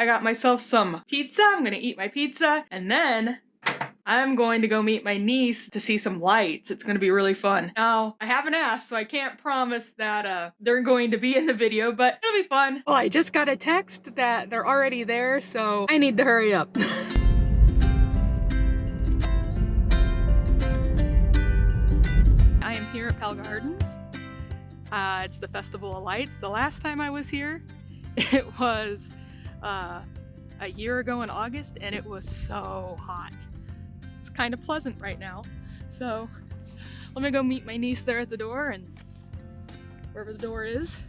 I got myself some pizza. I'm gonna eat my pizza, and then I'm going to go meet my niece to see some lights. It's gonna be really fun. Now, I haven't asked, so I can't promise that they're going to be in the video, but it'll be fun. Well, I just got a text that they're already there, so I need to hurry up. I am here at Powell Gardens. It's the Festival of Lights. The last time I was here, it was a year ago in August, and it was so hot. It's kind of pleasant right now. So let me go meet my niece there at the door, and wherever the door is,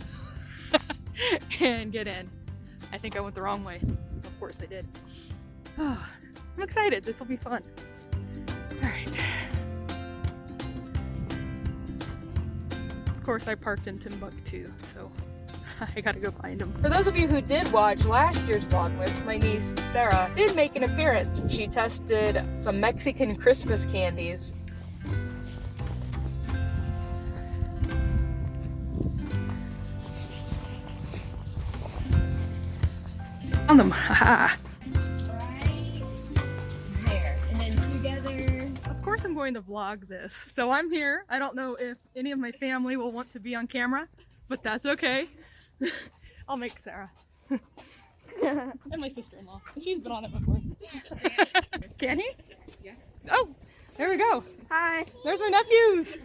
and get in. I think I went the wrong way. Of course I did. Oh, I'm excited. This will be fun. All right. Of course, I parked in Timbuktu, so I gotta go find them. For those of you who did watch last year's Vlogmas, my niece Sarah did make an appearance. She tested some Mexican Christmas candies. Found them, haha. Right there, and then together. Of course I'm going to vlog this. So I'm here. I don't know if any of my family will want to be on camera, but that's okay. I'll make Sarah. And my sister-in-law. She's been on it before. Can he? Yeah. Oh, there we go. Hi. There's my nephews.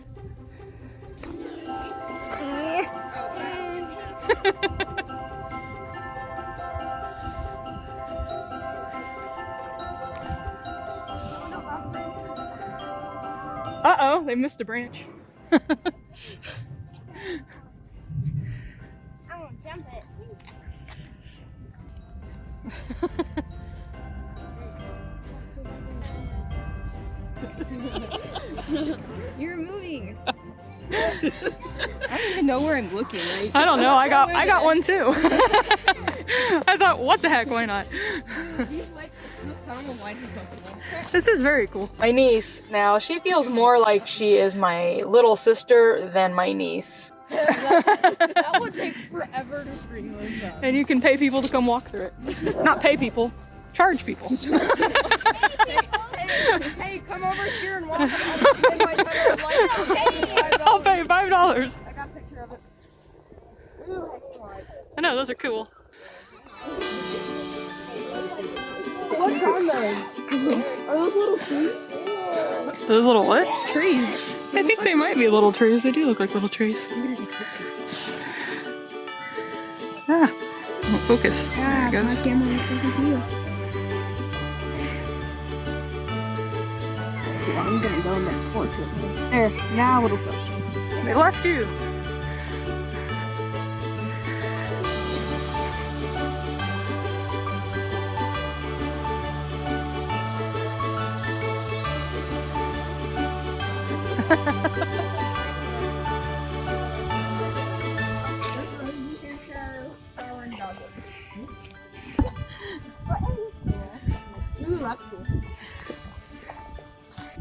Uh-oh, they missed a branch. I won't jump it. You're moving. I don't even know where I'm looking. Right? I don't know. I got one too. I thought, what the heck? Why not? This is very cool. My niece now, she feels more like she is my little sister than my niece. That would take forever to string those up. And you can pay people to come walk through it. Not pay people, charge people. Hey, come over here and walk. I'll pay $5. I got a picture of it. Ooh, I know, those are cool. what's on those? Are those little trees? Those little what? Trees. I think they might be little trees. They do look like little trees. Ah, won't focus. There it goes. My camera looks like it's you. I'm gonna go in that porch with me. There, now it'll focus. They left you. Ooh, that's cool.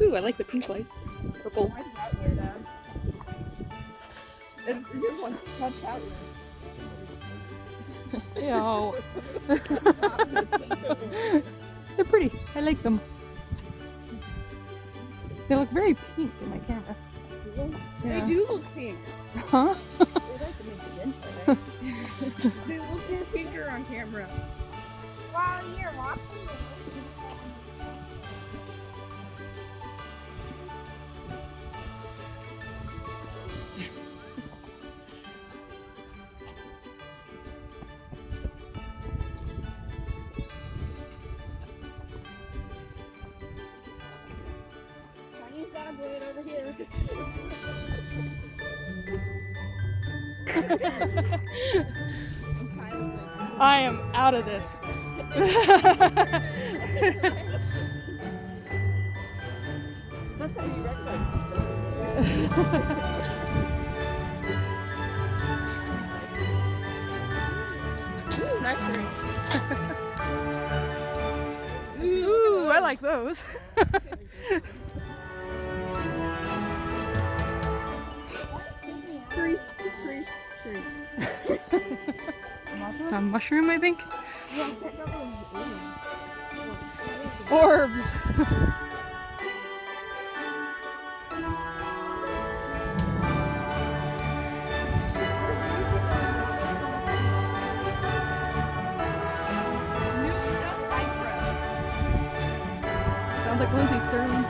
Ooh, I like the pink lights. Purple. Why is that weird, Dad? And your one cuts out Ew. They're pretty. I like them. They look very pink in my camera. Yeah. They do look pink. Huh? They like the magenta. They look more pinker on camera. While you're watching Sonny's got a blade over here. I am out of this. That's how you recognize people. Ooh, nice ring. Ooh, I like those. Tree. A mushroom, I think. Orbs! Sounds like Lindsay Sterling.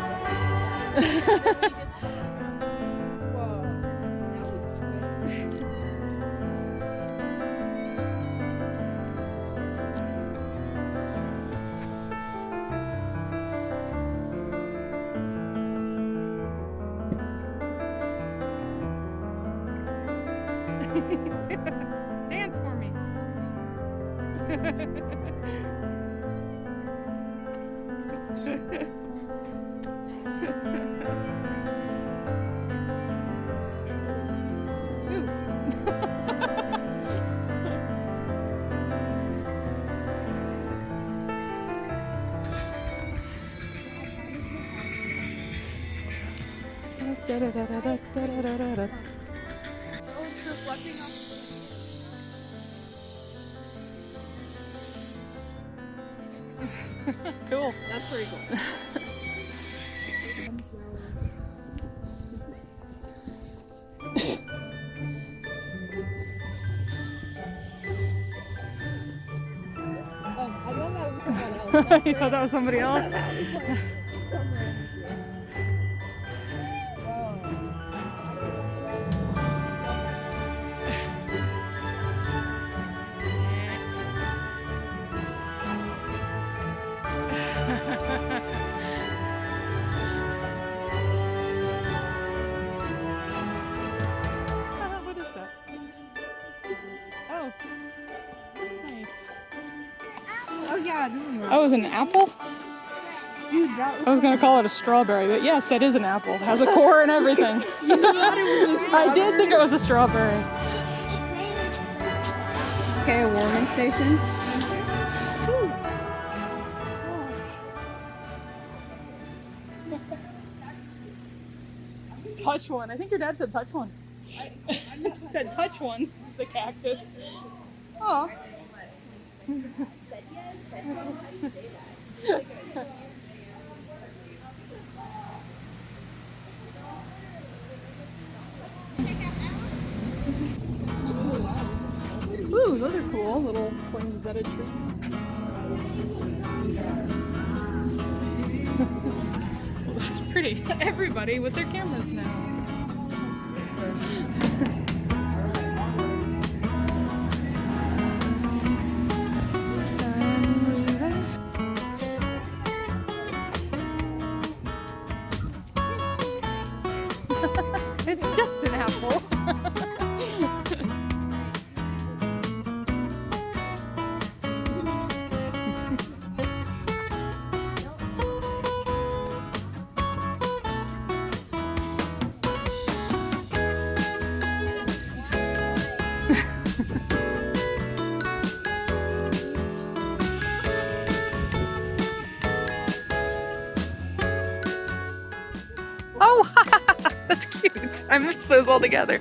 Dance for me. Cool. That's pretty cool. I thought that was someone else. You thought that was somebody else? What is that? Oh, nice. Oh yeah, this is Oh, is it an apple? dude, that I was gonna call it a strawberry, but yes, it is an apple. It has a core and everything. I did think it was a strawberry. okay, a warming station. Touch one. I think your dad said touch one. She said touch one. The cactus. Oh. Ooh, those are cool. Little poinsettia trees. Well, that's pretty. Everybody with their cameras now. It's just an apple. Oh, that's cute. I mixed those all together.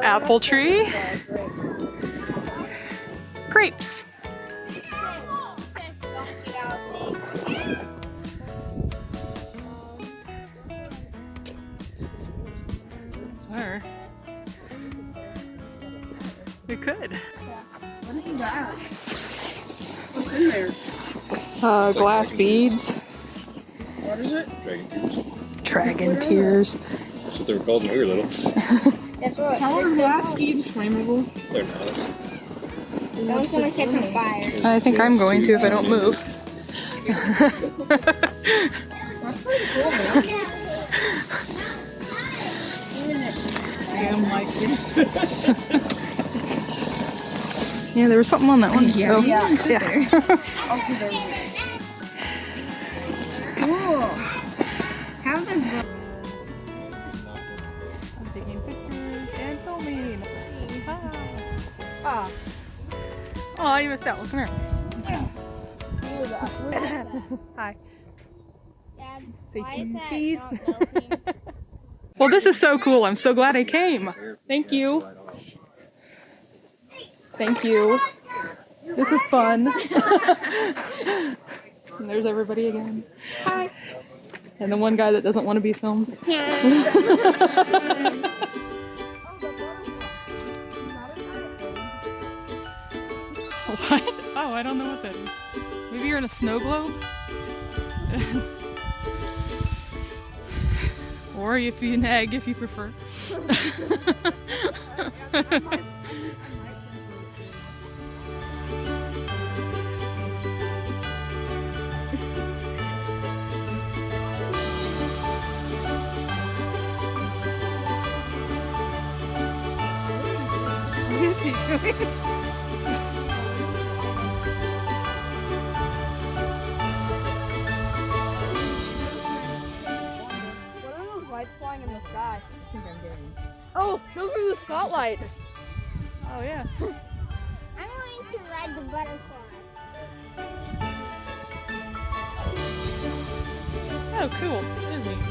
Apple tree. Grapes. Sir. We could. What is that? What's in there? Glass beads. What is it? Dragon tears. Dragon tears. That's what they were called when we were little. That's what. How are glass beads flammable? They're not. Someone's gonna catch on fire. I think I'm going to if I don't move. That's pretty cool, man. Scam likely. Yeah, there was something on that one. Yeah. So, Yeah. I'll see those. Cool. How's it go? I'm taking pictures and filming. Ah. Oh, you missed out. Come here. Hi. Dad, Say why is that cheese. not melting? Well, this is so cool. I'm so glad I came. Thank you. Thank you. This is fun. And there's everybody again. Hi. And the one guy that doesn't want to be filmed. What? Oh, I don't know what that is. Maybe you're in a snow globe? Or if you an egg, if you prefer. What is he doing? Lights flying in the sky. I think I'm getting. Oh, those are the spotlights. Oh yeah. I'm going to ride the butterfly. Oh cool. That is neat.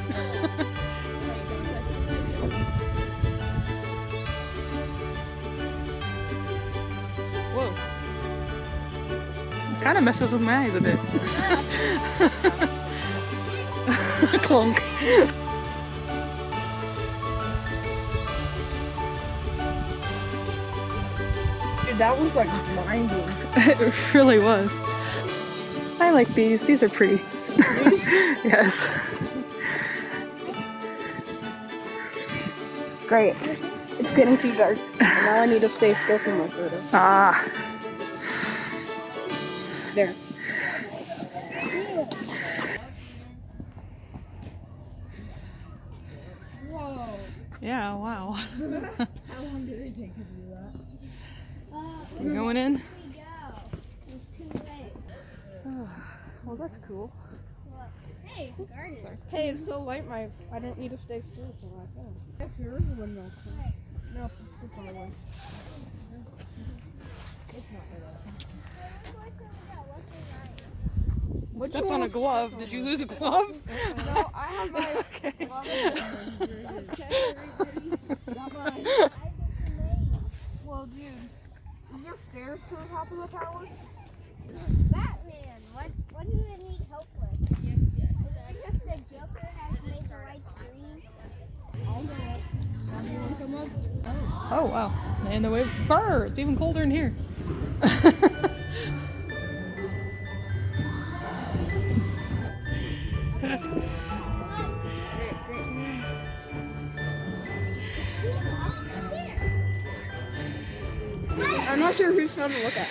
Whoa. It kind of messes with my eyes a bit. Clunk. That was like blinding. It really was. I like these. These are pretty. Yes. Great. It's getting too dark. Now I need to stay still for my photo. Ah. There. Whoa. Yeah, wow. How long did it take to do that? You going in? Here we go. There's 2 legs. Well, that's cool. Hey, it's garden. Hey, it's so light. I didn't need to stay still for my phone. Yes, there is a windmill. No, it's not one. It's not that. Step on a glove. Did you lose a glove? No, I have my. Okay. Not mine. Well, dude, is there stairs to the top of the tower? Batman, what do you need help with? Yes. I guess the Joker has made the lights green. I'll go up. You want to come up? Oh wow. And the way brr, it's even colder in here. I'm not sure who's fun to look at.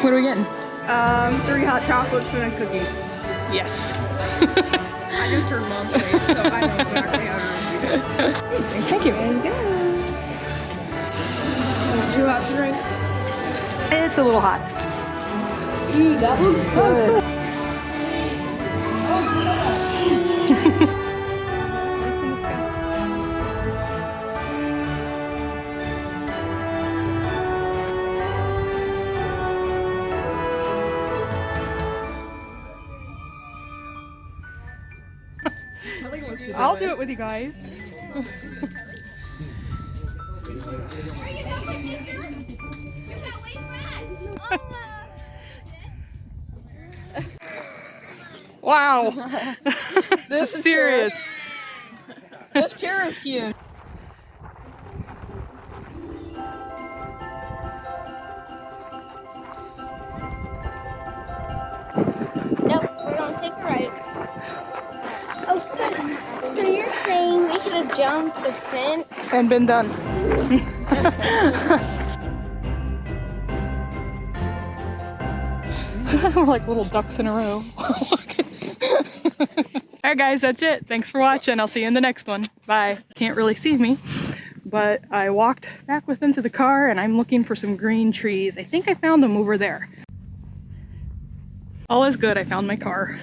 What are we getting? 3 hot chocolates and a cookie. Yes. I just turned mom's age, so I know exactly how to do it. Thank you. Let's go. Too hot to drink? It's a little hot. Ooh, that looks good. Lights in the sky. I'll do it with you guys. Wow. This is serious. This chair is huge. Nope, we're gonna take a right. Oh, so you're saying we should have jumped the fence? And been done. We're like little ducks in a row. Alright guys, that's it. Thanks for watching. I'll see you in the next one. Bye. Can't really see me, but I walked back with them to the car and I'm looking for some green trees. I think I found them over there. All is good, I found my car.